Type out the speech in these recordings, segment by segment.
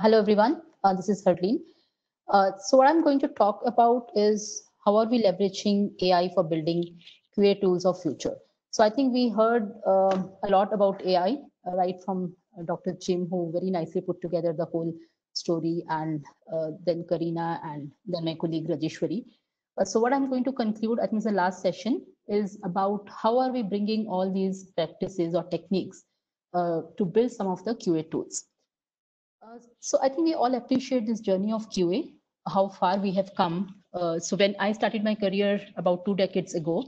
Hello, everyone. This is Harleen. So what I'm going to talk about is how are we leveraging AI for building QA tools of future. So I think we heard a lot about AI, right from Dr. Jim, who very nicely put together the whole story, and then Karina, and then my colleague Rajeshwari. So what I'm going to conclude, I think, the last session is about how are we bringing all these practices or techniques to build some of the QA tools. So I think we all appreciate this journey of QA, how far we have come. So when I started my career about 2 decades ago,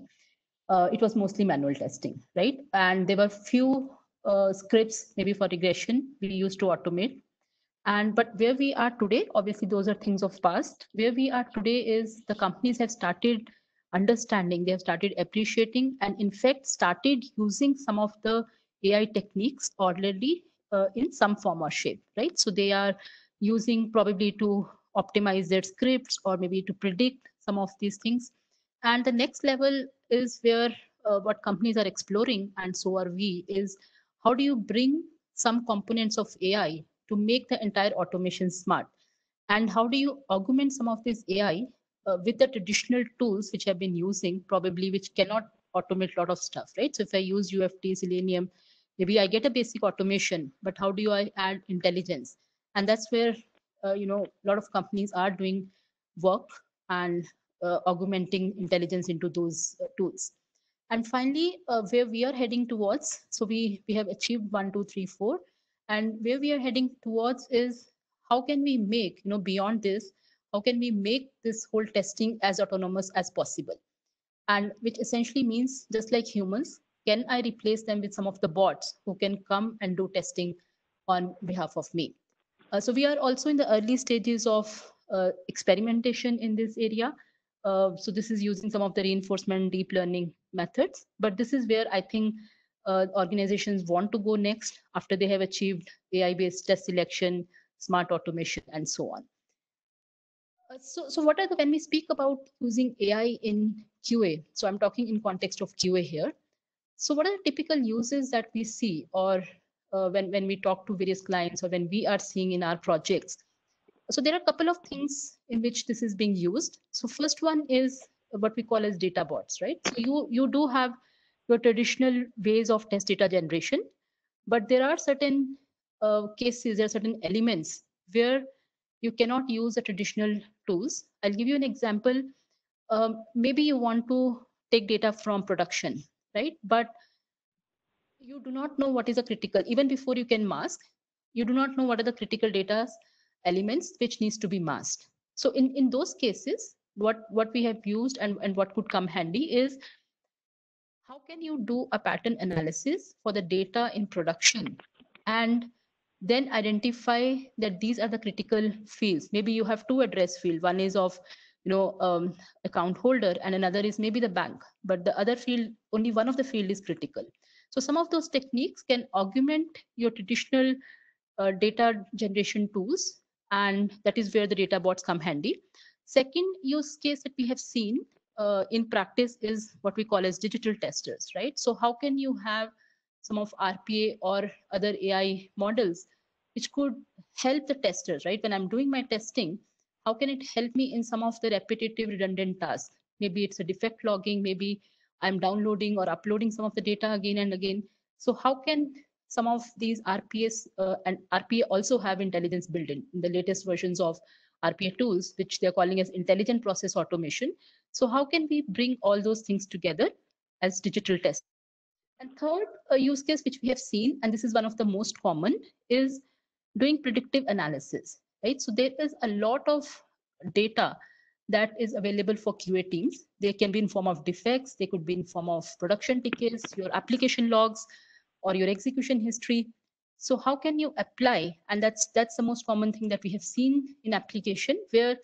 it was mostly manual testing, right? And there were few scripts, maybe for regression, we used to automate. And but where we are today, obviously those are things of past. Where we are today is the companies have started understanding, they have started appreciating, and in fact started using some of the AI techniques already in some form or shape, right? So they are using probably to optimize their scripts or maybe to predict some of these things. And the next level is where what companies are exploring, and so are we, is how do you bring some components of AI to make the entire automation smart? And how do you augment some of this AI with the traditional tools which have been using, probably which cannot automate a lot of stuff, right? So if I use UFT, Selenium, maybe I get a basic automation, but how do I add intelligence? And that's where a lot of companies are doing work and augmenting intelligence into those tools. And finally, where we are heading towards, so we have achieved 1 2 3 4, and where we are heading towards is how can we make, beyond this, how can we make this whole testing as autonomous as possible? And which essentially means, just like humans, can I replace them with some of the bots who can come and do testing on behalf of me? So we are also in the early stages of experimentation in this area. So this is using some of the reinforcement deep learning methods, but this is where I think organizations want to go next after they have achieved AI-based test selection, smart automation, and so on. So what are the, when we speak about using AI in QA, so I'm talking in context of QA here. So what are the typical uses that we see, or when we talk to various clients, or when we are seeing in our projects? So there are a couple of things in which this is being used. So first one is what we call as data bots, right? So you do have your traditional ways of test data generation, but there are certain cases, there are certain elements where you cannot use the traditional tools. I'll give you an example. Maybe you want to take data from production, right? But you do not know what is a critical, even before you can mask, you do not know what are the critical data elements which needs to be masked. So in those cases, what we have used, and what could come handy is, how can you do a pattern analysis for the data in production and then identify that these are the critical fields? Maybe you have two address field, one is of account holder, and another is maybe the bank, but the other field, only one of the field is critical. So some of those techniques can augment your traditional data generation tools, and that is where the data bots come handy. Second use case that we have seen in practice is what we call as digital testers, right? So how can you have some of RPA or other AI models which could help the testers, right? When I'm doing my testing, how can it help me in some of the repetitive redundant tasks? Maybe it's a defect logging, maybe I'm downloading or uploading some of the data again and again. So how can some of these RPS and RPA also have intelligence built in the latest versions of RPA tools, which they're calling as intelligent process automation? So how can we bring all those things together as digital tests? And third, a use case which we have seen, and this is one of the most common, is doing predictive analysis, right? So there is a lot of data that is available for QA teams. They can be in form of defects, they could be in form of production tickets, your application logs, or your execution history. So how can you apply? And that's the most common thing that we have seen in application, where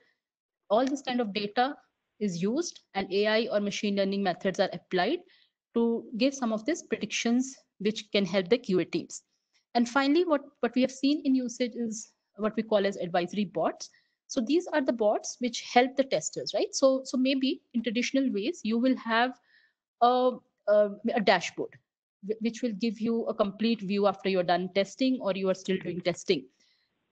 all this kind of data is used and AI or machine learning methods are applied to give some of these predictions which can help the QA teams. And finally, what we have seen in usage is what we call as advisory bots. So these are the bots which help the testers, right? So maybe in traditional ways, you will have a, a dashboard which will give you a complete view after you're done testing or you are still doing testing.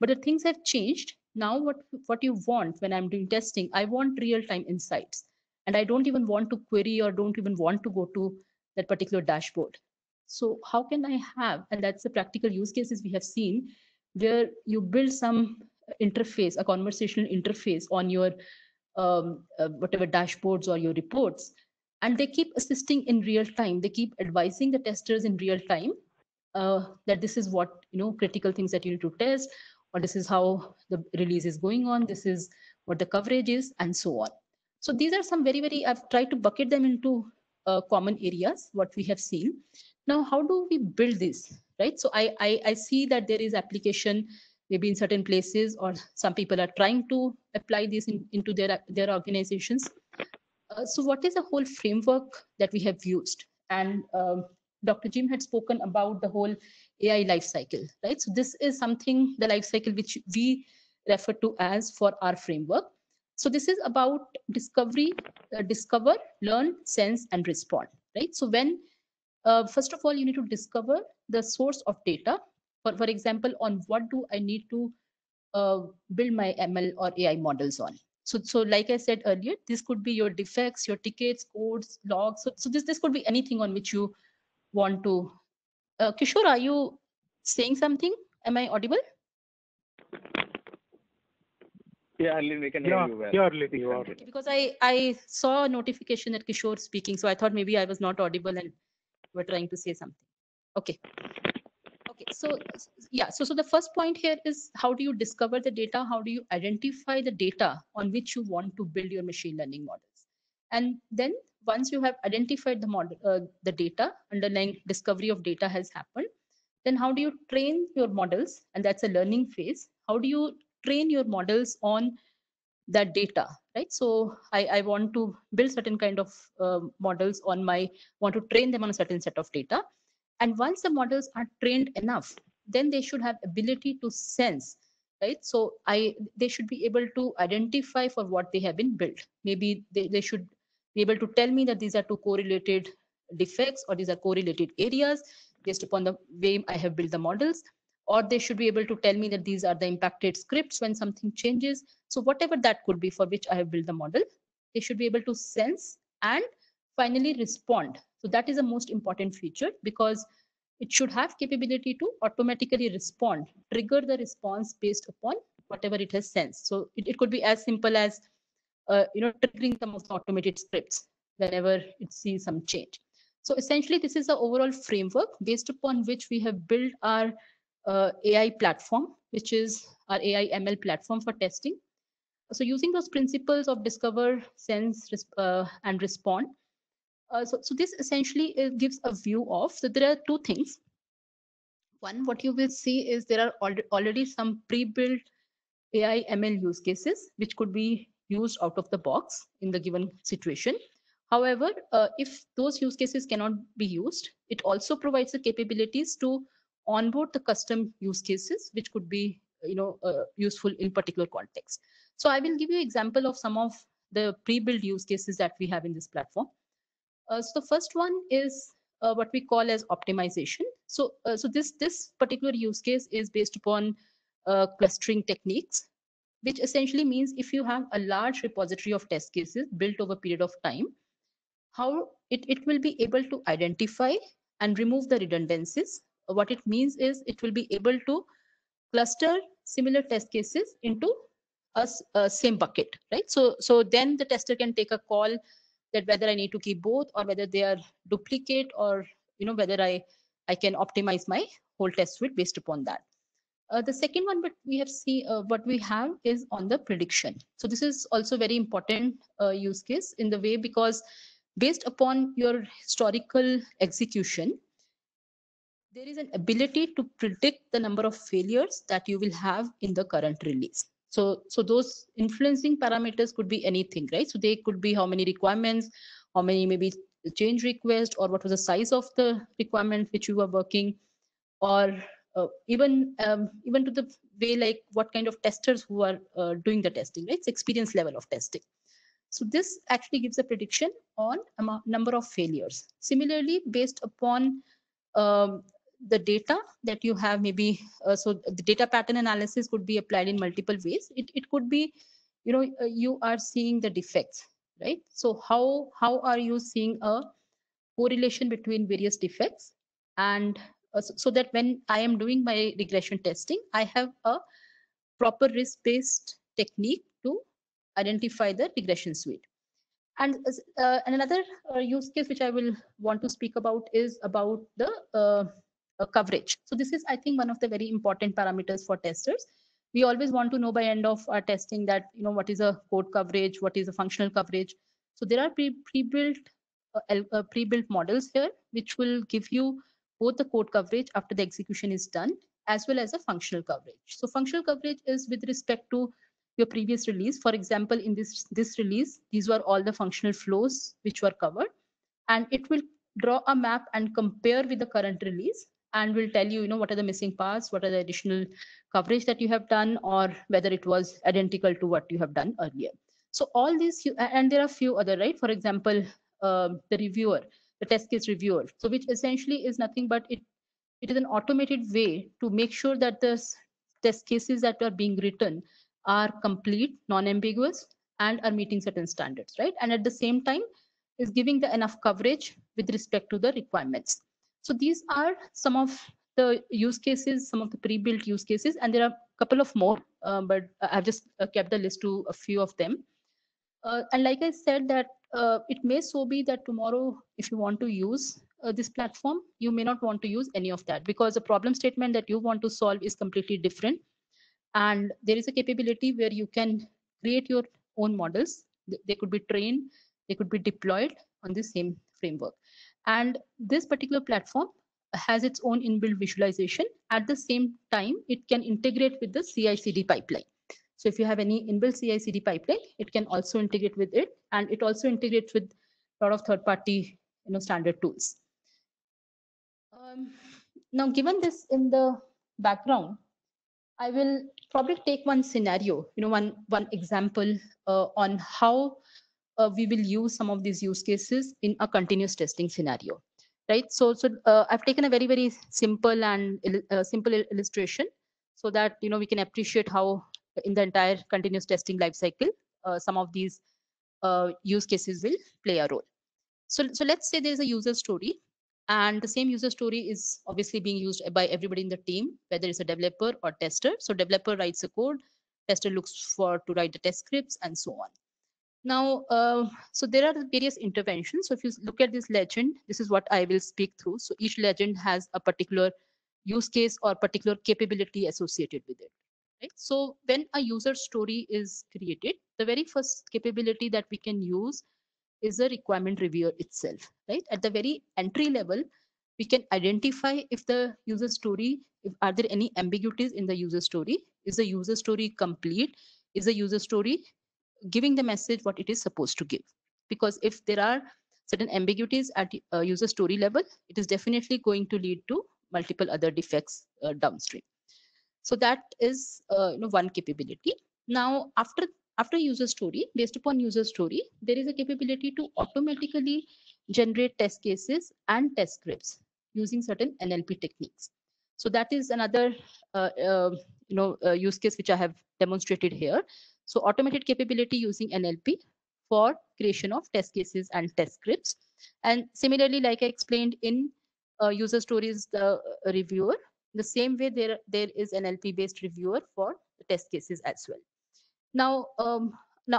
But the things have changed. Now what you want when I'm doing testing, I want real-time insights. And I don't even want to query or don't even want to go to that particular dashboard. So how can I have, and that's the practical use cases we have seen, where you build some interface, a conversational interface on your whatever dashboards or your reports, and they keep assisting in real time. They keep advising the testers in real time that this is what, critical things that you need to test, or this is how the release is going on, this is what the coverage is, and so on. So these are some very, I've tried to bucket them into common areas, what we have seen. Now, how do we build this, right? So I see that there is application maybe in certain places, or some people are trying to apply this into their organizations. So what is the whole framework that we have used? And Dr. Jim had spoken about the whole AI life cycle, right? So this is something, the life cycle which we refer to as for our framework. So this is about discovery, discover, learn, sense, and respond, right? So when, first of all, you need to discover the source of data. For example, on what do I need to build my ML or AI models on? So like I said earlier, this could be your defects, your tickets, codes, logs. So this could be anything on which you want to. Kishore, are you saying something? Am I audible? Yeah, Arlene, we can hear you well. Yeah, Arlene, you are. Because I saw a notification that Kishore speaking, so I thought maybe I was not audible and we're trying to say something. Okay. Okay, so yeah, so the first point here is, how do you discover the data? How do you identify the data on which you want to build your machine learning models? And then once you have identified the model, the data, underlying discovery of data has happened, then how do you train your models? And that's a learning phase. How do you train your models on that data, right? So I want to build certain kind of models on want to train them on a certain set of data. And once the models are trained enough, then they should have ability to sense, right? So they should be able to identify for what they have been built. Maybe they should be able to tell me that these are two correlated defects, or these are correlated areas based upon the way I have built the models. Or they should be able to tell me that these are the impacted scripts when something changes. So whatever that could be for which I have built the model, they should be able to sense and finally respond. So that is the most important feature, because it should have capability to automatically respond, trigger the response based upon whatever it has sensed. So it could be as simple as triggering some of the automated scripts whenever it sees some change. So essentially, this is the overall framework based upon which we have built our AI platform, which is our AI ML platform for testing. So using those principles of discover, sense, and respond. So this essentially gives a view of, so there are two things. One, what you will see is there are already some pre-built AI ML use cases, which could be used out of the box in the given situation. However, if those use cases cannot be used, it also provides the capabilities to onboard the custom use cases, which could be useful in particular context. So I will give you an example of some of the pre-built use cases that we have in this platform. So the first one is what we call as optimization. So this particular use case is based upon clustering techniques, which essentially means if you have a large repository of test cases built over a period of time, how it will be able to identify and remove the redundancies. What it means is it will be able to cluster similar test cases into a same bucket, right? So then the tester can take a call that whether I need to keep both, or whether they are duplicate, or whether I can optimize my whole test suite based upon that. The second one, but we have seen what we have is on the prediction. So this is also very important use case in the way, because based upon your historical execution, there is an ability to predict the number of failures that you will have in the current release. So those influencing parameters could be anything, right? So they could be how many requirements, how many maybe change request, or what was the size of the requirement which you were working, or even to the way like what kind of testers who are doing the testing, right? It's experience level of testing. So this actually gives a prediction on number of failures. Similarly, based upon the data that you have, maybe so the data pattern analysis could be applied in multiple ways. It could be, you are seeing the defects, right? So how are you seeing a correlation between various defects, and so that when I am doing my regression testing, I have a proper risk-based technique to identify the regression suite. And another use case which I will want to speak about is about the coverage. So this is, I think, one of the very important parameters for testers. We always want to know by end of our testing that, what is a code coverage, what is a functional coverage. So there are pre-built models here, which will give you both the code coverage after the execution is done, as well as a functional coverage. So functional coverage is with respect to your previous release. For example, in this release, these were all the functional flows which were covered, and it will draw a map and compare with the current release, and will tell you, what are the missing parts, what are the additional coverage that you have done, or whether it was identical to what you have done earlier. So all these, and there are a few other, right? For example, the reviewer, the test case reviewer, so which essentially is nothing but it is an automated way to make sure that the test cases that are being written are complete, non-ambiguous, and are meeting certain standards, right? And at the same time is giving the enough coverage with respect to the requirements. So these are some of the use cases, some of the pre-built use cases, and there are a couple of more, but I've just kept the list to a few of them. And like I said, that it may so be that tomorrow, if you want to use this platform, you may not want to use any of that, because the problem statement that you want to solve is completely different. And there is a capability where you can create your own models. They could be trained, they could be deployed on the same framework. And this particular platform has its own inbuilt visualization. At the same time, it can integrate with the CI/CD pipeline. So if you have any inbuilt CI/CD pipeline, it can also integrate with it, and it also integrates with a lot of third-party, standard tools. Now, given this in the background, I will probably take one scenario, one example on how we will use some of these use cases in a continuous testing scenario, right? So I've taken a very, very simple and simple illustration so that, we can appreciate how in the entire continuous testing lifecycle, some of these use cases will play a role. So let's say there's a user story, and the same user story is obviously being used by everybody in the team, whether it's a developer or tester. So developer writes a code, tester looks to write the test scripts, and so on. Now, so there are various interventions. So if you look at this legend, this is what I will speak through. So each legend has a particular use case or particular capability associated with it. Right? So when a user story is created, the very first capability that we can use is a requirement reviewer itself, right? At the very entry level, we can identify if the user story, if are there any ambiguities in the user story? Is the user story complete? Is the user story giving the message what it is supposed to give? Because if there are certain ambiguities at user story level, it is definitely going to lead to multiple other defects downstream. So that is one capability. Now, after user story, based upon user story, there is a capability to automatically generate test cases and test scripts using certain NLP techniques. So that is another use case which I have demonstrated here. So automated capability using NLP for creation of test cases and test scripts. And similarly, like I explained in user stories, the reviewer, the same way there is an NLP based reviewer for the test cases as well. Now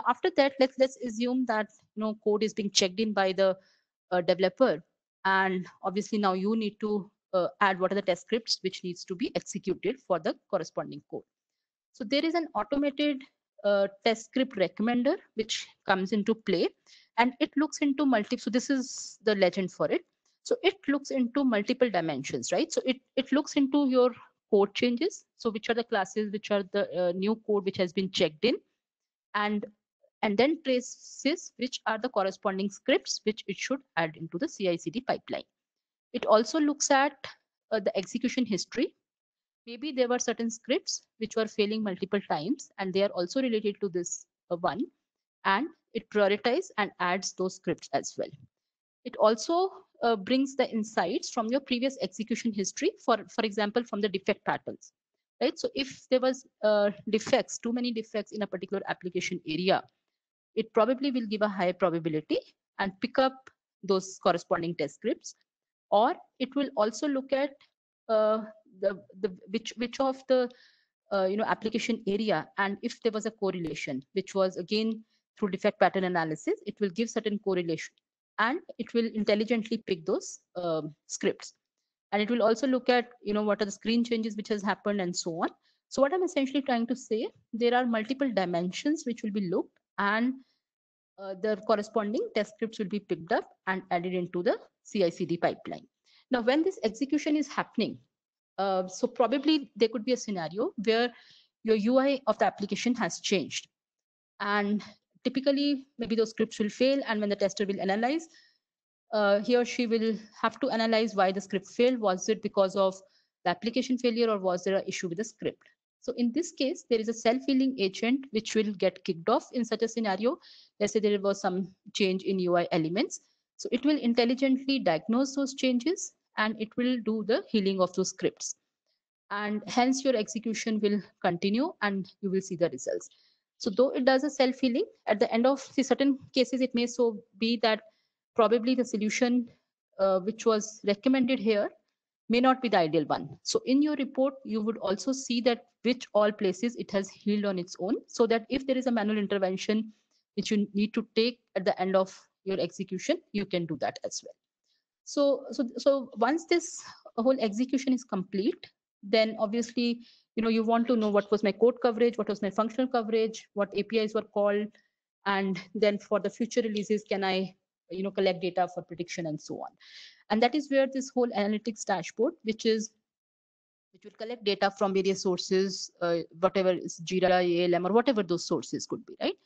after that, let's assume that code is being checked in by the developer, and obviously now you need to add what are the test scripts which needs to be executed for the corresponding code. So there is an automated test script recommender which comes into play, and it looks into multiple. So this is the legend for it. So it looks into multiple dimensions, right? So it looks into your code changes. So which are the classes, which are the new code which has been checked in, and then traces which are the corresponding scripts which it should add into the CI/CD pipeline. It also looks at the execution history. Maybe there were certain scripts which were failing multiple times, and they are also related to this one, and it prioritizes and adds those scripts as well. It also brings the insights from your previous execution history, for example, from the defect patterns, right? So if there was defects, too many defects in a particular application area, it probably will give a higher probability and pick up those corresponding test scripts. Or it will also look at which of the application area, and if there was a correlation, which was again through defect pattern analysis, it will give certain correlation, and it will intelligently pick those scripts. And it will also look at what are the screen changes which has happened and so on. So what I'm essentially trying to say, there are multiple dimensions which will be looked, and the corresponding test scripts will be picked up and added into the CI/CD pipeline. Now, when this execution is happening, so probably there could be a scenario where your UI of the application has changed. And typically, maybe those scripts will fail, and when the tester will analyze, he or she will have to analyze why the script failed. Was it because of the application failure, or was there an issue with the script? So in this case, there is a self-healing agent which will get kicked off in such a scenario. Let's say there was some change in UI elements. So it will intelligently diagnose those changes, and it will do the healing of those scripts. And hence your execution will continue, and you will see the results. So though it does a self-healing, at the end of the certain cases, it may so be that probably the solution which was recommended here may not be the ideal one. So in your report, you would also see that which all places it has healed on its own, so that if there is a manual intervention which you need to take at the end of your execution, you can do that as well. So once this whole execution is complete, then obviously, you want to know what was my code coverage, what was my functional coverage, what APIs were called, and then for the future releases, can I, collect data for prediction and so on. And that is where this whole analytics dashboard, which will collect data from various sources, whatever is Jira, ALM, or whatever those sources could be, right?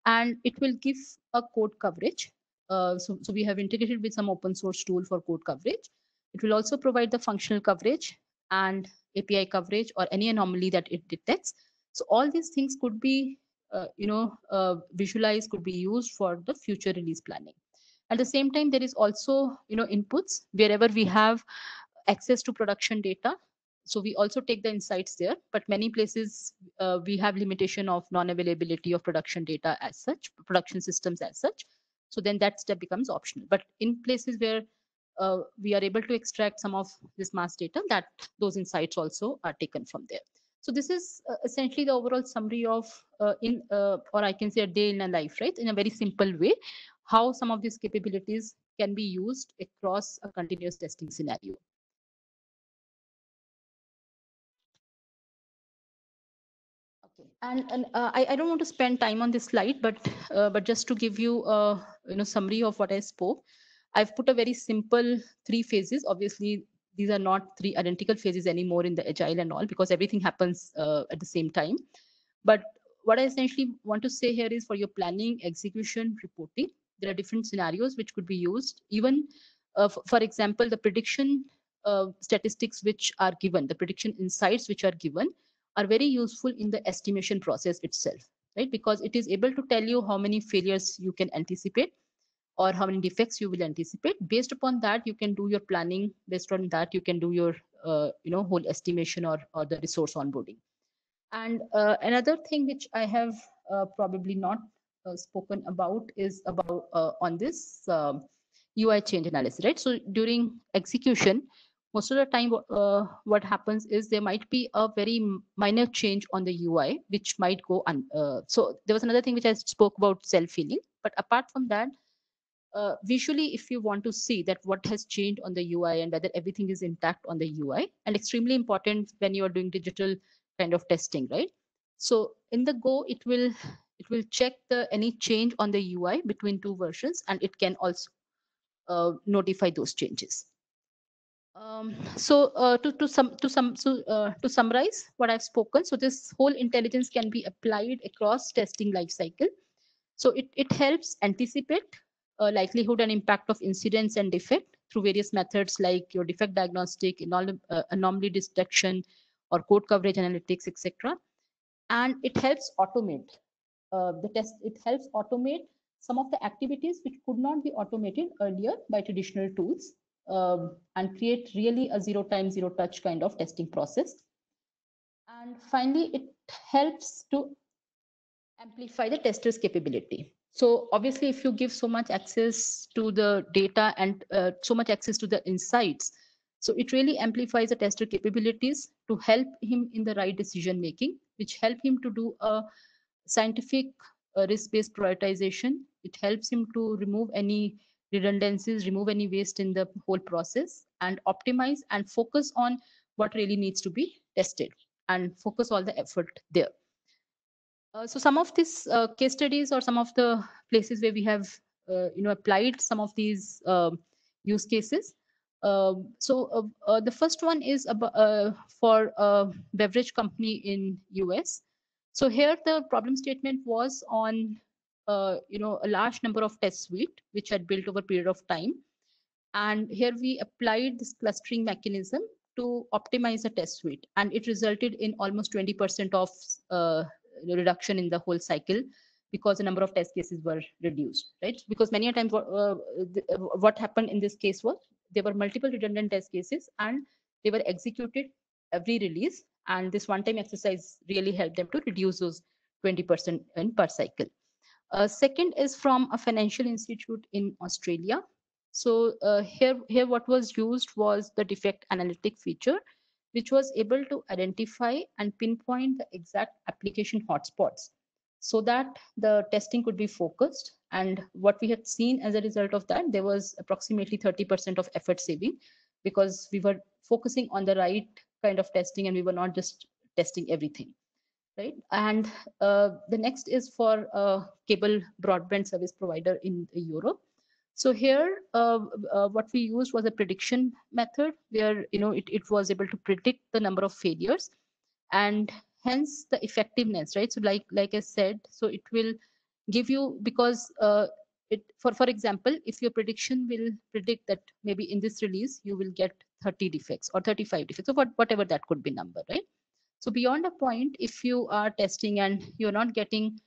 And it will give a code coverage. So we have integrated with some open source tool for code coverage. It will also provide the functional coverage and API coverage or any anomaly that it detects. So all these things could be, visualized, could be used for the future release planning. At the same time, there is also, inputs wherever we have access to production data. So we also take the insights there, but many places we have limitation of non-availability of production data as such, production systems as such. So then that step becomes optional. But in places where we are able to extract some of this mass data, that those insights also are taken from there. So this is essentially the overall summary of or I can say a day in a life, right? In a very simple way, how some of these capabilities can be used across a continuous testing scenario. Okay, and I don't want to spend time on this slide, but just to give you a summary of what I spoke, I've put a very simple 3 phases. Obviously, these are not 3 identical phases anymore in the agile and all, because everything happens at the same time. But what I essentially want to say here is, for your planning, execution, reporting, there are different scenarios which could be used. Even, for example, the prediction statistics which are given, the prediction insights which are given, are very useful in the estimation process itself, right? Because it is able to tell you how many failures you can anticipate or how many defects you will anticipate. Based upon that, you can do your planning. Based on that, you can do your whole estimation or the resource onboarding. And another thing which I have probably not spoken about is about on this UI change analysis, right? So during execution, most of the time what happens is there might be a very minor change on the UI which might go so there was another thing which I spoke about, self-healing. But apart from that, visually, if you want to see that what has changed on the UI and whether everything is intact on the UI, and extremely important when you are doing digital kind of testing, right? So in the Go, it will check the any change on the UI between 2 versions, and it can also notify those changes. To summarize what I've spoken, so this whole intelligence can be applied across testing lifecycle. So it helps anticipate likelihood and impact of incidents and defect through various methods like your defect diagnostic, anomaly detection, or code coverage analytics, etc. And it helps automate the test. It helps automate some of the activities which could not be automated earlier by traditional tools. and create really a zero time, zero touch kind of testing process. And finally, it helps to amplify the tester's capability. So obviously, if you give so much access to the data and so much access to the insights, so it really amplifies the tester capabilities to help him in the right decision making, which help him to do a scientific risk-based prioritization. It helps him to remove any redundancies, remove any waste in the whole process, and optimize and focus on what really needs to be tested and focus all the effort there. So some of these case studies or some of the places where we have applied some of these use cases. The first one is for a beverage company in US. So here the problem statement was on a large number of test suite which had built over a period of time, and here we applied this clustering mechanism to optimize the test suite, and it resulted in almost 20% of reduction in the whole cycle because the number of test cases were reduced, right? Because many a times what happened in this case was there were multiple redundant test cases and they were executed every release, and this one-time exercise really helped them to reduce those 20% in per cycle. Second is from a financial institute in Australia. So here what was used was the defect analytic feature, which was able to identify and pinpoint the exact application hotspots so that the testing could be focused. And what we had seen as a result of that, there was approximately 30% of effort saving because we were focusing on the right kind of testing and we were not just testing everything. Right. And the next is for a cable broadband service provider in Europe. So here, what we used was a prediction method where it was able to predict the number of failures and hence the effectiveness, right? So like I said, so it will give you, because for example, if your prediction will predict that maybe in this release you will get 30 defects or 35 defects, or whatever that could be number, right? So beyond a point, if you are testing and you're not getting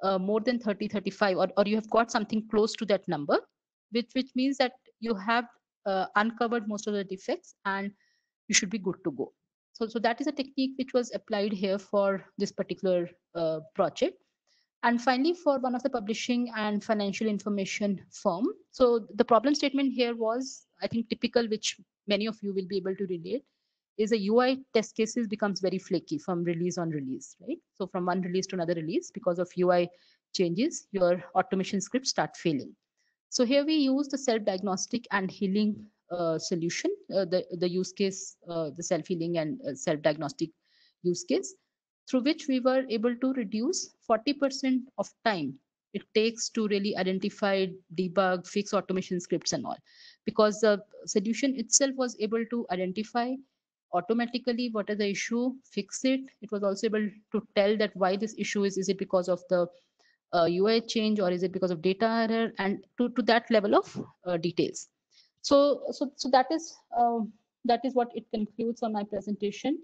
more than 30, 35, or you have got something close to that number, which means that you have uncovered most of the defects and you should be good to go. So that is a technique which was applied here for this particular project. And finally, for one of the publishing and financial information firm. So the problem statement here was, I think, typical, which many of you will be able to relate, is a UI test cases becomes very flaky from release on release, right? So from one release to another release, because of UI changes, your automation scripts start failing. So here we use the self-diagnostic and healing solution, the use case, the self-healing and self-diagnostic use case, through which we were able to reduce 40% of time it takes to really identify, debug, fix automation scripts and all, because the solution itself was able to identify automatically what is the issue, fix it. It was also able to tell that why this issue is it because of the UI change or is it because of data error, and to that level of details. So that is what it concludes on my presentation.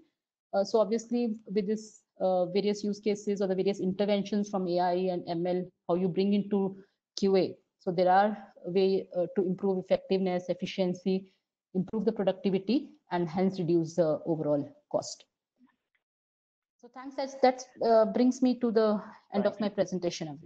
So obviously with this various use cases or the various interventions from AI and ML, how you bring into QA. So there are ways to improve effectiveness, efficiency, improve the productivity, and hence reduce the overall cost. So thanks. That brings me to the end of my presentation.